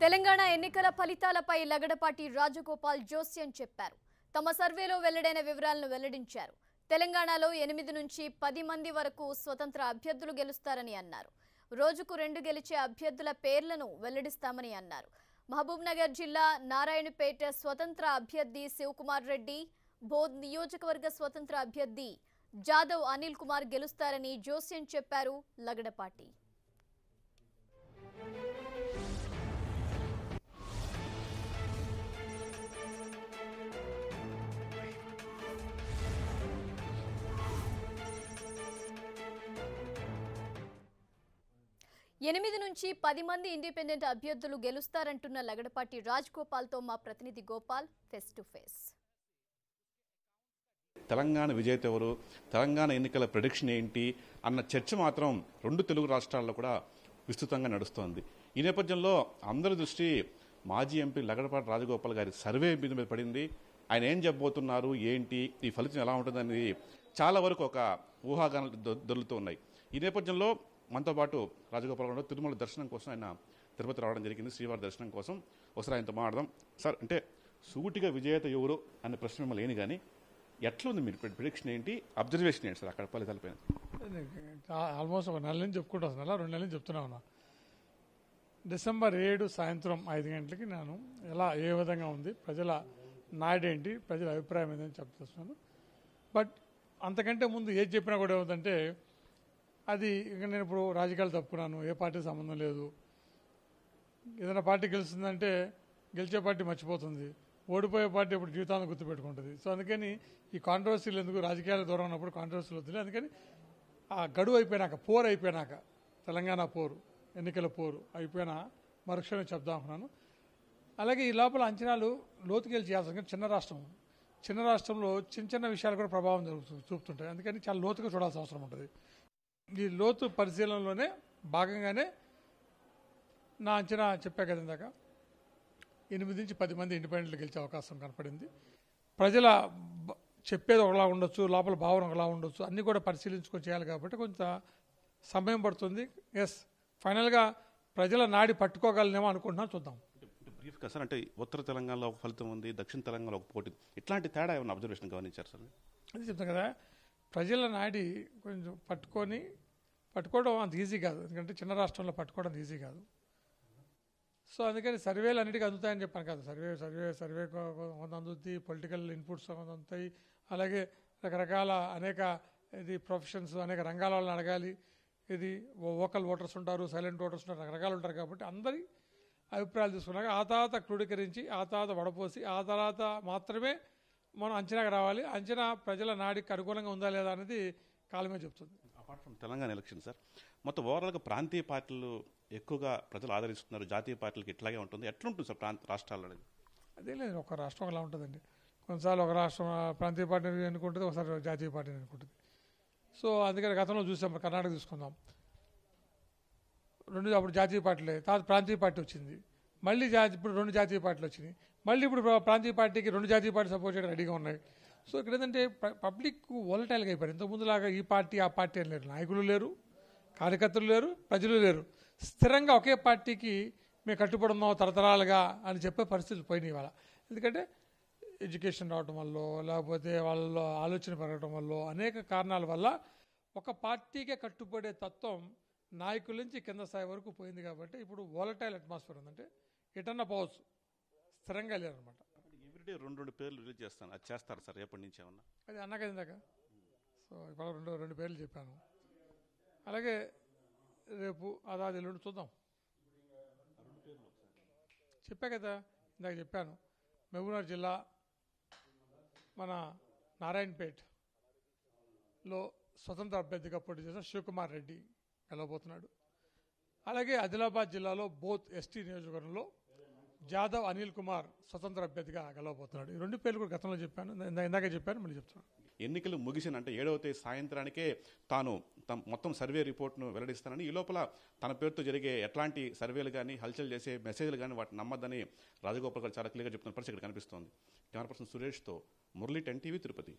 తెలంగాణ ఎన్నికల ఫలితాలపై లగడపాటి రాజగోపాల్ జోస్యం చెప్పారు. తమ సర్వేలో వెల్లడైన వివరాలను వెల్లడించారు. తెలంగాణలో 8 నుంచి 10 మంది వరకు స్వతంత్ర అభ్యర్థులు గెలుస్తారని అన్నారు. రోజుకు 2 గెలిచే అభ్యర్థుల పేర్లను వెల్లడిస్తామని అన్నారు. మహబూబ్ నగర్ జిల్లా నారాయణపేట స్వతంత్ర అభ్యర్థి శివకుమార్ రెడ్డి, బోధ్ నియోజకవర్గ స్వతంత్ర అభ్యర్థి జాదవ్ అనిల్ కుమార్ గెలుస్తారని జోస్యం చెప్పారు లగడపాటి. ఎనిమిది నుంచి 10 మంది ఇండిపెండెంట్ అభ్యర్థులు గెలుస్తారంటున్న లగడపాటి రాజగోపాల్తో మా ప్రతినిధి Gopal face to face. Telangana విజేత ఎవరు, తెలంగాణ ఎన్నికల ప్రెడిక్షన్ ఏంటి అన్న చర్చ మాత్రం 2 తెలుగు రాష్ట్రాల్లో కూడా విస్తృతంగా నడుస్తోంది. ఈ నేపథ్యంలో అందరి దృష్టి మాజీ ఎంపీ లగడపాటి రాజగోపాల్ గారి సర్వే మీద పడింది. ఆయన ఏం చెప్పబోతున్నారు, ఏంటి, ఈ ఫలితం ఎలా ఉంటుందనేది చాలా వరకు ఒక ఊహాగానాలు దొరుకుతూ ఉన్నాయి. ఈ నేపథ్యంలో మనతో పాటు రాజగోపాల్ గారు తిరుమల దర్శనం కోసం ఆయన తిరుపతి రావడం జరిగింది, శ్రీవారి దర్శనం కోసం. ఒకసారి ఆయనతో మాట్లాడదాం. సార్, అంటే సూటిగా విజేత ఎవరు అనే ప్రశ్న మిమ్మల్ని లేని కానీ ఎట్లుంది మీరు ప్రిడిక్షన్ ఏంటి, అబ్జర్వేషన్ ఏంటి సార్ అక్కడ ఫలితాలపైన? ఆల్మోస్ట్ ఒక నెల నుంచి చెప్పుకుంటూ వస్తున్నా, 2 నెలల నుంచి చెప్తున్నా ఉన్నా. డిసెంబర్ 7 సాయంత్రం 5 గంటలకి నేను ఏ విధంగా ఉంది, ప్రజల నాడేంటి, ప్రజల అభిప్రాయం ఏంటని చెప్తున్నాను. బట్ అంతకంటే ముందు ఏది చెప్పినా కూడా ఏమిటంటే, అది ఇంకా నేను ఇప్పుడు రాజకీయాలు తప్పుకున్నాను, ఏ పార్టీకి సంబంధం లేదు. ఏదైనా పార్టీ గెలుస్తుందంటే గెలిచే పార్టీ మర్చిపోతుంది, ఓడిపోయే పార్టీ ఇప్పుడు జీవితాన్ని గుర్తుపెట్టుకుంటుంది. సో అందుకని ఈ కాంట్రవర్సీలు ఎందుకు, రాజకీయాల దూరం ఉన్నప్పుడు కాంట్రవర్సీలు వద్దులే. అందుకని ఆ గడువు అయిపోయినాక, పోరు అయిపోయినాక, తెలంగాణ పోరు, ఎన్నికల పోరు అయిపోయిన మరుక్షణం చెప్దాం అనుకున్నాను. అలాగే ఈ లోపల అంచనాలు లోతుకెళ్ళి చేయాల్సిన చిన్న రాష్ట్రంలో చిన్న విషయాలు కూడా ప్రభావం చూపుతుంటాయి. అందుకని చాలా లోతుగా చూడాల్సిన అవసరం ఉంటుంది. ఈ లోతు పరిశీలనలోనే భాగంగానే నా అంచనా చెప్పా కదా ఇందాక, 8 నుంచి 10 మంది ఇండిపెండెంట్లు గెలిచే అవకాశం కనపడింది. ప్రజల చెప్పేది ఒకలా ఉండొచ్చు, లోపల భావన ఒకలా ఉండొచ్చు, అన్నీ కూడా పరిశీలించుకొని చేయాలి కాబట్టి కొంత సమయం పడుతుంది. ఎస్, ఫైనల్గా ప్రజల నాడి పట్టుకోగలనేమో అనుకుంటున్నాం, చూద్దాం. బ్రీఫ్గా సార్, అంటే ఉత్తర తెలంగాణలో ఒక ఫలితం ఉంది, దక్షిణ తెలంగాణలో ఒక పోటీ, ఇట్లాంటి తేడా ఏమైనా అబ్జర్వేషన్ గమనించారు సార్? అది చెప్తాను కదా, ప్రజల నాడి కొంచెం పట్టుకోవడం అంత ఈజీ కాదు. ఎందుకంటే చిన్న రాష్ట్రంలో పట్టుకోవడం ఈజీ కాదు. సో అందుకని సర్వేలు అన్నిటికీ అందుతాయని చెప్పాను కాదు. సర్వే కొంత అందుతుంది, పొలిటికల్ ఇన్పుట్స్ కొంత అందుతాయి. అలాగే రకరకాల అనేక ప్రొఫెషన్స్, అనేక రంగాల వాళ్ళని అడగాలి. వోకల్ ఓటర్స్ ఉంటారు, సైలెంట్ ఓటర్స్ ఉంటారు, రకరకాలు ఉంటారు. కాబట్టి అందరి అభిప్రాయాలు తీసుకున్నాక ఆ తర్వాత క్రోడీకరించి, ఆ తర్వాత వడపోసి, ఆ తర్వాత మాత్రమే మనం అంచనాకు రావాలి. అంచనా ప్రజల నాడికి అనుకూలంగా ఉందా లేదా అనేది కాలమే చెప్తుంది. Apart from Telangana election sir, మొత్తం ఓవరాల్గా ప్రాంతీయ పార్టీలు ఎక్కువగా ప్రజలు ఆదరిస్తున్నారు, జాతీయ పార్టీలకు ఇట్లాగే ఉంటుంది. ఎట్లుంటుంది సార్ రాష్ట్రాల్లో? అదే లేదు, ఒక రాష్ట్రం అలా ఉంటుందండి. కొన్నిసార్లు ఒక రాష్ట్రం ప్రాంతీయ పార్టీని ఎన్నుకుంటుంది, ఒకసారి జాతీయ పార్టీని ఎన్నుకుంటుంది. సో అందుకని గతంలో చూసాం, కర్ణాటక తీసుకుందాం, అప్పుడు జాతీయ పార్టీలే, తర్వాత ప్రాంతీయ పార్టీ వచ్చింది, మళ్ళీ ఇప్పుడు 2 జాతీయ పార్టీలు వచ్చినాయి, మళ్ళీ ఇప్పుడు ప్రాంతీయ పార్టీకి 2 జాతీయ పార్టీ సపోర్ట్ చేయడం రెడీగా ఉన్నాయి. సో ఇక్కడ ఏంటంటే పబ్లిక్ వోలటైల్గా అయిపోయారు. ఇంతకుముందులాగా ఈ పార్టీ ఆ పార్టీ అని లేరు, నాయకులు లేరు, కార్యకర్తలు లేరు, ప్రజలు లేరు. స్థిరంగా ఒకే పార్టీకి మేము కట్టుబడున్నాం తరతరాలుగా అని చెప్పే పరిస్థితులు పోయినాయి ఇవాళ. ఎందుకంటే ఎడ్యుకేషన్ రావడం వల్ల, లేకపోతే వాళ్ళలో ఆలోచన పెరగడం వల్ల, అనేక కారణాల వల్ల ఒక పార్టీకే కట్టుబడే తత్వం నాయకుల నుంచి కింద స్థాయి వరకు పోయింది. కాబట్టి ఇప్పుడు వోలటైల్ అట్మాస్ఫియర్ ఉందంటే ఎటన్నా పోవచ్చు, స్థిరంగా లేరనమాట. ఎవ్రీడే 2 పేర్లు రిలీజ్ చేస్తాను, అది చేస్తారు సార్ ఎప్పటి నుంచి ఏమన్నా? అది అన్నాక ఇందాక. సో ఇవాళ 2 పేర్లు చెప్పాను. అలాగే రేపు అదాది ఎల్లుండి చూద్దాం. చెప్పా కదా ఇందాక చెప్పాను, మహబూబ్నగర్ జిల్లా మన నారాయణపేటలో స్వతంత్ర అభ్యర్థిగా పోటీ చేసిన శివకుమార్ రెడ్డి గెలవబోతున్నాడు. అలాగే ఆదిలాబాద్ జిల్లాలో బోత్ ఎస్టీ నియోజకవర్గంలో జాదవ్ అనిల్ కుమార్ స్వతంత్ర అభ్యర్థిగా గెలవబోతున్నాడు. ఈ 2 పేర్లు కూడా గతంలో చెప్పాను, ఇందాక చెప్పాను, మళ్ళీ చెప్తున్నాను. ఎన్నికలు ముగిసిన అంటే 7వ తేదీ సాయంత్రానికే తాను మొత్తం సర్వే రిపోర్ట్ను వెల్లడిస్తానని, ఈ లోపల తన పేరుతో జరిగే ఎట్లాంటి సర్వేలు కానీ, హల్చల్ చేసే మెసేజ్లు కానీ వాటిని నమ్మద్దని రాజగోపాల్ గారు చాలా క్లియర్గా చెప్తున్న పరిస్థితి ఇక్కడ కనిపిస్తోంది. కెమెరా పర్సన్ సురేష్తో మురళి, 10 టీవీ, తిరుపతి.